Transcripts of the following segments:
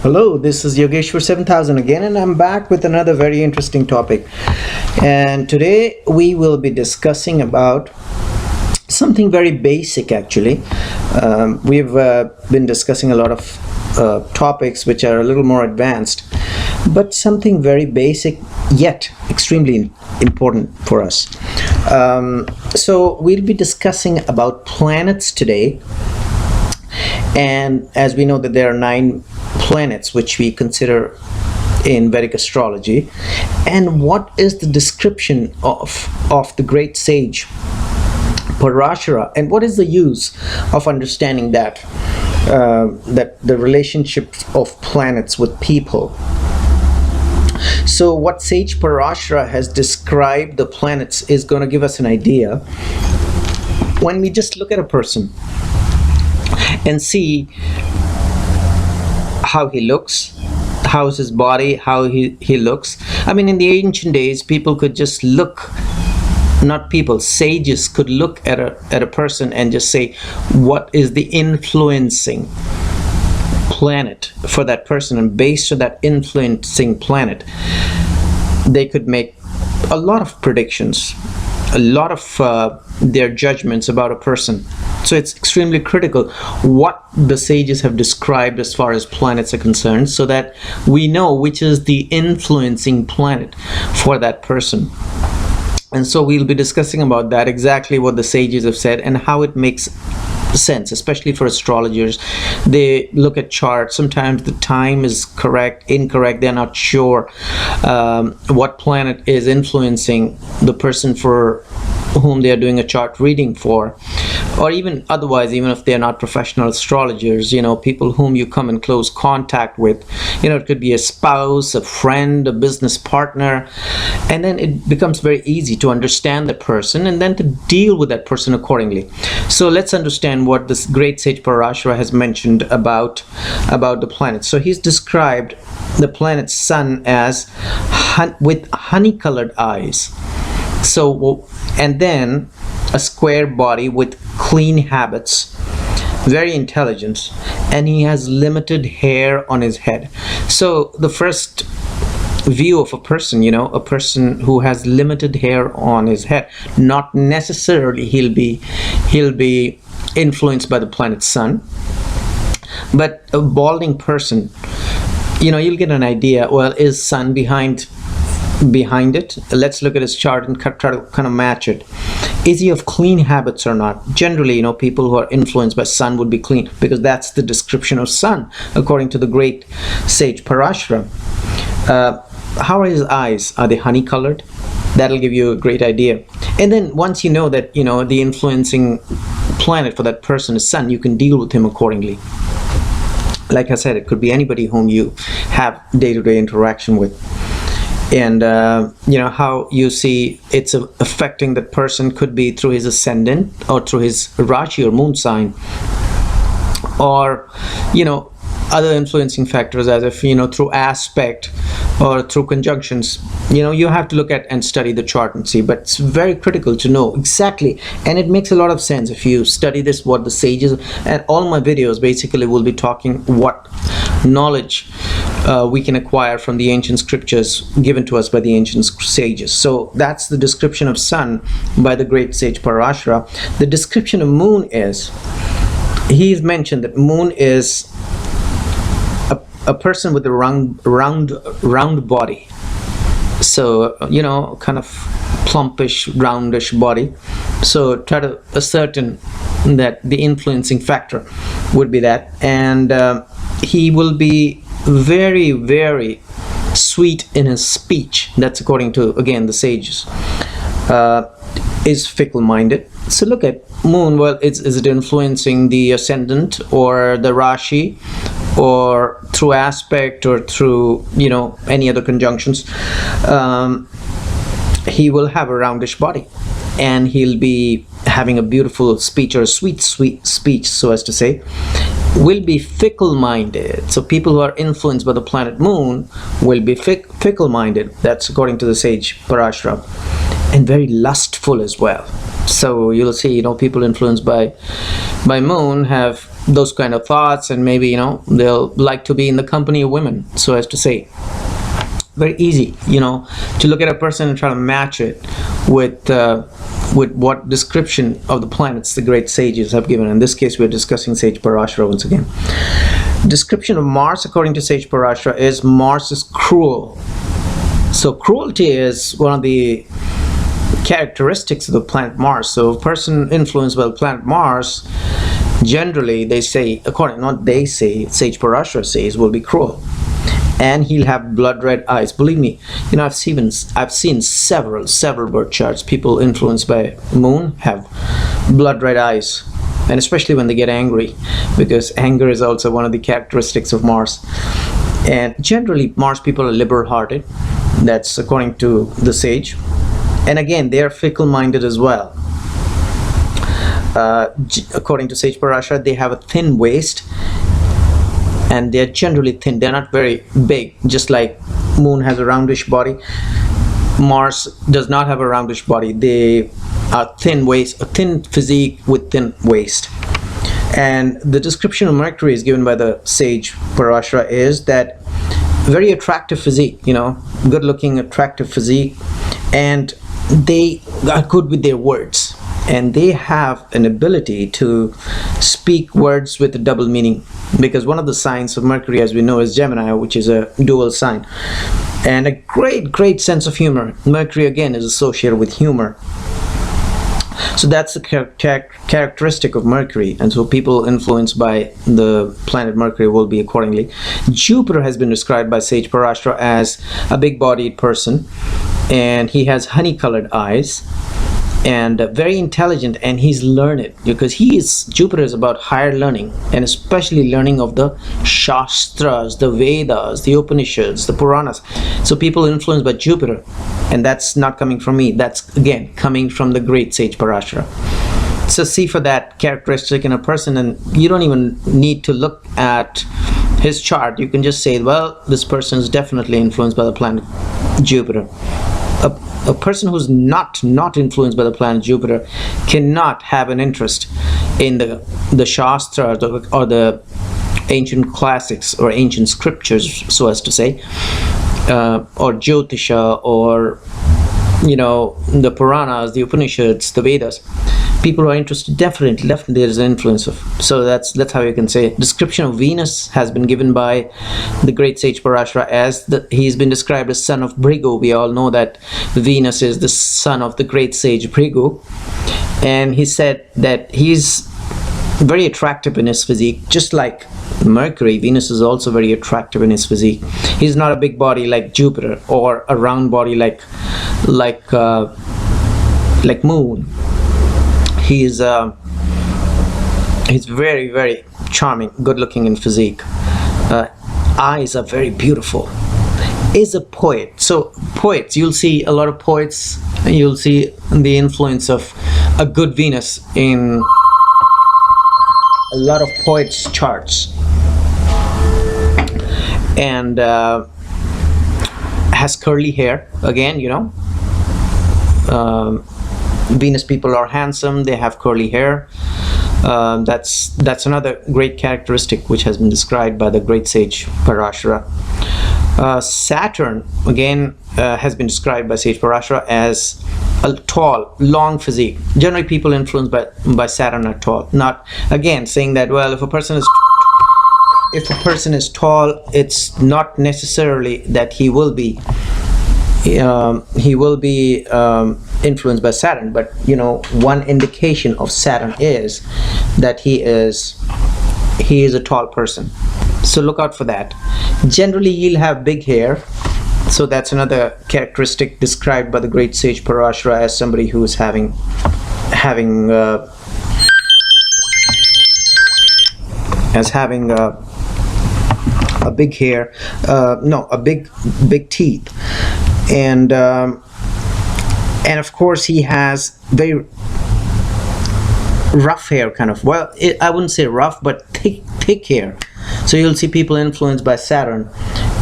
Hello, this is Yogeshwar 7000 again, and I'm back with another very interesting topic. And today we will be discussing about something very basic actually. We've been discussing a lot of topics which are a little more advanced, but something very basic yet extremely important for us. So we'll be discussing about planets today. And as we know that there are 9 planets which we consider in Vedic astrology, and what is the description of the great sage Parashara, and what is the use of understanding that that the relationship of planets with people. So what sage Parashara has described the planets is going to give us an idea when we just look at a person and see how he looks, how's his body, how he looks. I mean, in the ancient days, people could just look, not people, sages could look at a person and just say, what is the influencing planet for that person? And based on that influencing planet, they could make a lot of predictions, a lot of their judgments about a person. So it's extremely critical what the sages have described as far as planets are concerned, so that we know which is the influencing planet for that person. And so we'll be discussing about that, exactly what the sages have said and how it makes sense, especially for astrologers. They look at charts. Sometimes the time is correct, incorrect. They're not sure what planet is influencing the person for whom they are doing a chart reading for, or even otherwise, even if they're not professional astrologers, people whom you come in close contact with. It could be a spouse, a friend, a business partner, and then it becomes very easy to understand the person and then to deal with that person accordingly. So let's understand what this great sage Parashara has mentioned about the planets. So he's described the planet Sun as with honey-colored eyes. So, and then a square body with clean habits, very intelligent, and he has limited hair on his head. So the first view of a person, a person who has limited hair on his head, not necessarily he'll be influenced by the planet Sun, but a balding person, you'll get an idea. Well, is Sun behind it? Let's look at his chart and try to kind of match it. Is he of clean habits or not? Generally, people who are influenced by Sun would be clean, because that's the description of Sun according to the great sage Parashara. How are his eyes? Are they honey colored? That'll give you a great idea. And then once you know that the influencing planet for that person is Sun, you can deal with him accordingly. Like I said, it could be anybody whom you have day-to-day interaction with. And how you see it's affecting that person could be through his ascendant, or through his Rashi or moon sign, or other influencing factors, as if through aspect or through conjunctions. You have to look at and study the chart and see, but it's very critical to know exactly, and it makes a lot of sense if you study this, what the sages, and all my videos basically will be talking what knowledge we can acquire from the ancient scriptures given to us by the ancient sages. So that's the description of Sun by the great sage Parashara. The description of Moon is, he's mentioned that Moon is a person with a round body. So kind of plumpish, roundish body. So try to ascertain that the influencing factor would be that. And he will be very, very sweet in his speech. That's according to, again, the sages. Is fickle-minded. So look at Moon. Well, is it influencing the ascendant or the Rashi, or through aspect, or through any other conjunctions? He will have a roundish body, and he'll be having a beautiful speech, or a sweet speech, so as to say. Will be fickle-minded. So people who are influenced by the planet Moon will be fickle-minded. That's according to the sage Parashara. And very lustful as well. So you'll see, people influenced by Moon have those kind of thoughts, and maybe, you know, they'll like to be in the company of women, so as to say. Very easy, you know, to look at a person and try to match it with what description of the planets the great sages have given. In this case, we're discussing Sage Parashara once again. Description of Mars according to Sage Parashara is Mars is cruel. So cruelty is one of the characteristics of the planet Mars. So a person influenced by the planet Mars, generally they say, according, not they say, Sage Parashara says, will be cruel. And he'll have blood red eyes. Believe me, you know, I've seen several birth charts. People influenced by moon have blood red eyes, and especially when they get angry, because anger is also one of the characteristics of Mars. And generally, Mars people are liberal-hearted. That's according to the sage. And again, they are fickle-minded as well. According to Sage Parashara, they have a thin waist. And they're generally thin. They're not very big, just like moon has a roundish body. Mars does not have a roundish body. They are thin waist, a thin physique with thin waist. And the description of Mercury is given by the Sage Parashara is that very attractive physique, you know, good looking, attractive physique, and they are good with their words. And they have an ability to speak words with a double meaning, because one of the signs of Mercury, as we know, is Gemini, which is a dual sign, and a great sense of humor. Mercury again is associated with humor, so that's the characteristic of Mercury, and so people influenced by the planet Mercury will be accordingly. Jupiter has been described by Sage Parashara as a big-bodied person, and he has honey-colored eyes, and very intelligent, and he's learned, because Jupiter is about higher learning, and especially learning of the Shastras, the Vedas, the Upanishads, the Puranas. So people influenced by Jupiter, and that's not coming from me, that's again coming from the great Sage Parashara. So see for that characteristic in a person, and you don't even need to look at his chart. You can just say, well, this person is definitely influenced by the planet Jupiter. A person who's not influenced by the planet Jupiter cannot have an interest in the Shastra or the ancient classics or ancient scriptures, so as to say, or Jyotisha, or, you know, the Puranas, the Upanishads, the Vedas. People who are interested, definitely there is an influence of. So that's how you can say it. Description of Venus has been given by the great Sage Parashara as he's been described as son of Bhrigu. We all know that Venus is the son of the great sage Bhrigu, and he said that he's very attractive in his physique, just like Mercury. Venus is also very attractive in his physique. He's not a big body like Jupiter, or a round body like Moon. He's very charming, good looking in physique. Eyes are very beautiful. Is a poet. So poets, you'll see a lot of poets, you'll see the influence of a good Venus in a lot of poets' charts. And has curly hair, again, you know. Venus people are handsome, they have curly hair. That's another great characteristic which has been described by the great Sage Parashara. Saturn again has been described by Sage Parashara as a tall, long physique. Generally people influenced by Saturn are tall. Not, again, saying that, well, if a person is tall, it's not necessarily that he will be influenced by Saturn, but you know, one indication of Saturn is that he is a tall person. So look out for that. Generally, he'll have big hair. So that's another characteristic described by the great Sage Parashara as somebody who is having a big hair, a big teeth, and of course he has very rough hair, kind of. Well, I wouldn't say rough, but thick hair. So you'll see people influenced by Saturn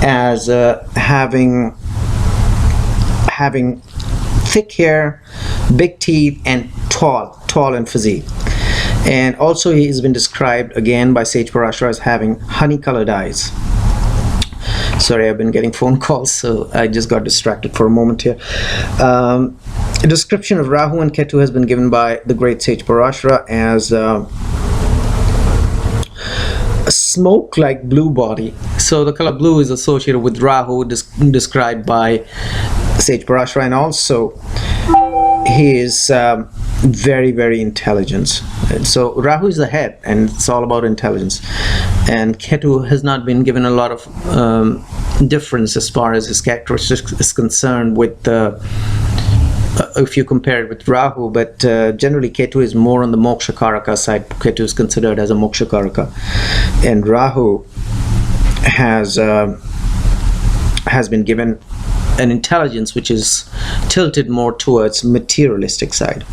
as having thick hair, big teeth, and tall in physique. And also he has been described again by Sage Parashara as having honey-colored eyes. Sorry, I've been getting phone calls, so I just got distracted for a moment here. A description of Rahu and Ketu has been given by the great Sage Parashara as a smoke-like blue body. So the color blue is associated with Rahu, described by Sage Parashara, and also he is very, very intelligent. And so Rahu is the head, and it's all about intelligence. And Ketu has not been given a lot of difference as far as his characteristics is concerned with if you compare it with Rahu, but generally Ketu is more on the Moksha Karaka side. Ketu is considered as a Moksha Karaka, and Rahu has been given an intelligence which is tilted more towards materialistic side.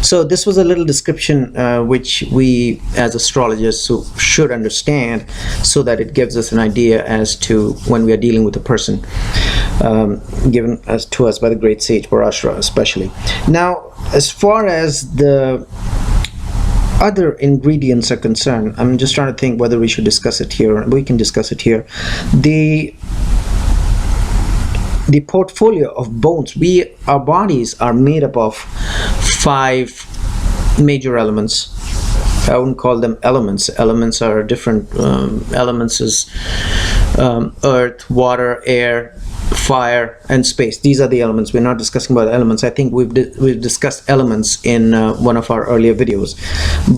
So this was a little description which we as astrologers should understand, so that it gives us an idea as to when we are dealing with a person, given to us by the great Sage Parashara especially. Now, as far as the other ingredients are concerned, I'm just trying to think whether we should discuss it here. We can discuss it here. The portfolio of bones. Our bodies are made up of 5 major elements. I wouldn't call them elements. Elements are different. Elements is earth, water, air, fire, and space. These are the elements. We're not discussing about elements. I think we've discussed elements in one of our earlier videos.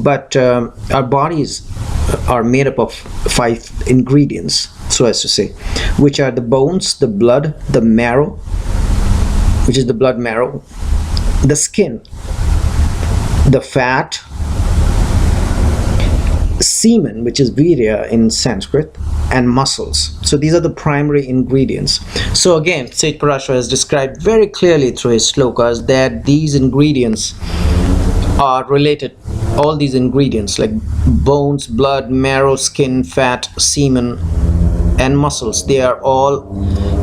But our bodies are made up of 5 ingredients, so as to say, which are the bones, the blood, the marrow, which is the blood marrow, the skin, the fat, semen, which is virya in Sanskrit, and muscles. So these are the primary ingredients. So again, Sage Parashara has described very clearly through his slokas that these ingredients are related. All these ingredients like bones, blood, marrow, skin, fat, semen, and muscles, they are all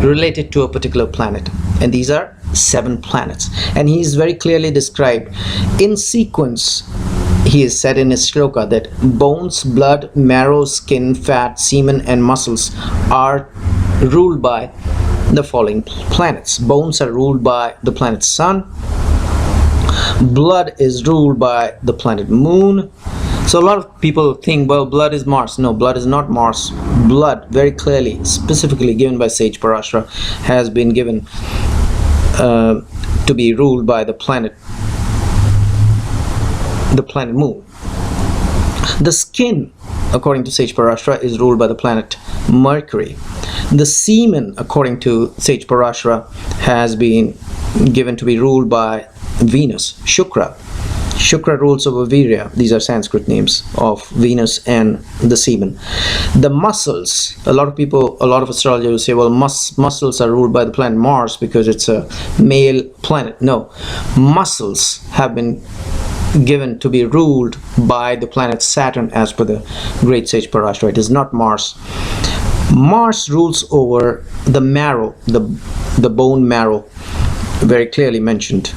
related to a particular planet, and these are 7 planets. And he is very clearly described in sequence. He is said in his shloka that bones, blood, marrow, skin, fat, semen, and muscles are ruled by the following planets. Bones are ruled by the planet Sun. Blood is ruled by the planet Moon. So a lot of people think, well, blood is Mars. No, blood is not Mars. Blood, very clearly, specifically given by Sage Parashara, has been given to be ruled by the planet Moon. The skin, according to Sage Parashara, is ruled by the planet Mercury. The semen, according to Sage Parashara, has been given to be ruled by Venus, Shukra. Shukra rules over virya. These are Sanskrit names of Venus and the semen. The muscles, a lot of astrologers will say, well, muscles are ruled by the planet Mars because it's a male planet. No, muscles have been given to be ruled by the planet Saturn as per the great Sage Parashara. It is not Mars. Mars rules over the marrow, the bone marrow, very clearly mentioned.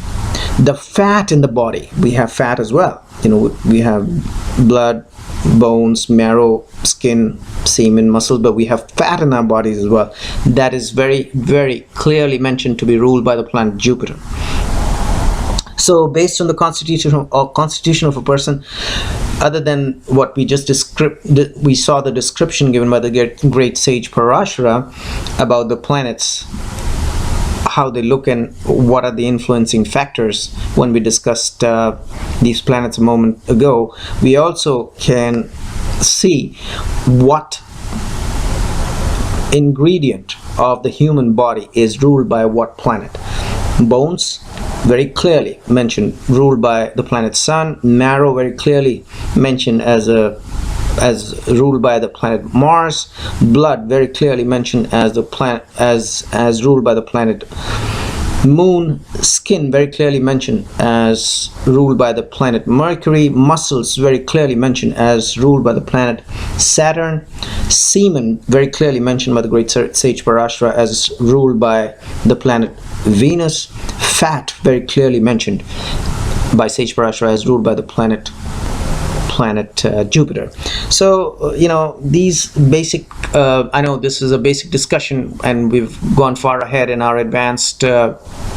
The fat in the body, we have fat as well. We have blood, bones, marrow, skin, semen, muscles, but we have fat in our bodies as well. That is very, very clearly mentioned to be ruled by the planet Jupiter. So based on the constitution of a person, other than what we just we saw the description given by the great Sage Parashara about the planets, how they look and what are the influencing factors when we discussed these planets a moment ago, we also can see what ingredient of the human body is ruled by what planet. Bones, very clearly mentioned, ruled by the planet Sun. Marrow, very clearly mentioned as ruled by the planet Mars. Blood, very clearly mentioned as the planet as ruled by the planet Moon. Skin, very clearly mentioned as ruled by the planet Mercury. Muscles, very clearly mentioned as ruled by the planet Saturn. Semen, very clearly mentioned by the great Sage Parashara as ruled by the planet Venus. Fat, very clearly mentioned by Sage Parashara as ruled by the planet Jupiter. So these basic I know this is a basic discussion, and we've gone far ahead in our advanced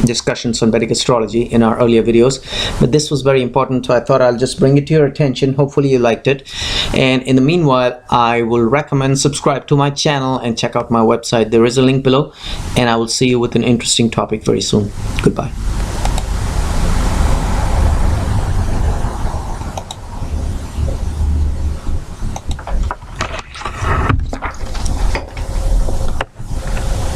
discussions on Vedic astrology in our earlier videos, but this was very important, so I thought I'll just bring it to your attention. Hopefully you liked it, and in the meanwhile I will recommend subscribe to my channel and check out my website. There is a link below, and I will see you with an interesting topic very soon. Goodbye.